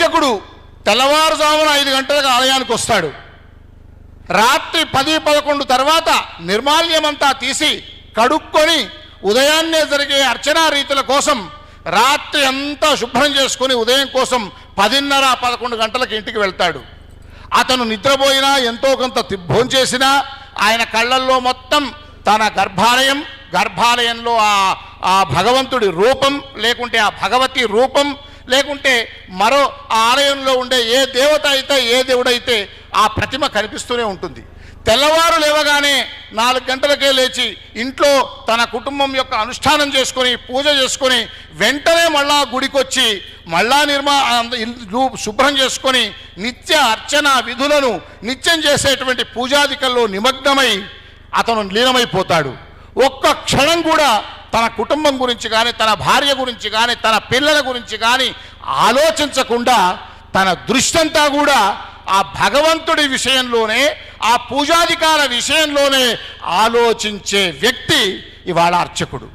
అర్చకుడు తెల్లవారుజామున 5 గంటలకు ఆలయానికి వస్తాడు. రాత్రి 10-11 తర్వాత నిర్మాల్యమంతా తీసి కడుక్కొని ఉదయాన్నే జరిగే అర్చనా రీతుల కోసం రాత్రి అంతా శుభ్రం చేసుకొని ఉదయం కోసం 10:30-11 గంటలకు ఇంటికి వెళ్తాడు. అతను నిద్రపోయినా ఎంతో కొంత భోంచేసినా ఆయన కళ్ళల్లో మొత్తం తన గర్భాలయంలో ఆ భగవంతుడి రూపం, లేకుంటే ఆ భగవతి రూపం, లేకుంటే మరో ఆలయంలో ఉండే ఏ దేవత అయితే ఏ దేవుడైతే ఆ ప్రతిమ కనిపిస్తూనే ఉంటుంది. తెల్లవారు లేవగానే 4 గంటలకే లేచి ఇంట్లో తన కుటుంబం యొక్క అనుష్ఠానం చేసుకొని పూజ చేసుకొని వెంటనే మళ్ళా గుడికొచ్చి మళ్ళా ఇల్లు శుభ్రం చేసుకొని నిత్య అర్చన విధులను నిత్యం చేసేటువంటి పూజాదికల్లో నిమగ్నమై అతను లీనమైపోతాడు. ఒక్క క్షణం కూడా తన కుటుంబం గురించి కానీ తన భార్య గురించి కానీ తన పిల్లల గురించి కానీ ఆలోచించకుండా తన దృష్టంతా కూడా ఆ భగవంతుడి విషయంలోనే ఆ పూజాధికార విషయంలోనే ఆలోచించే వ్యక్తి ఇవాళ అర్చకుడు.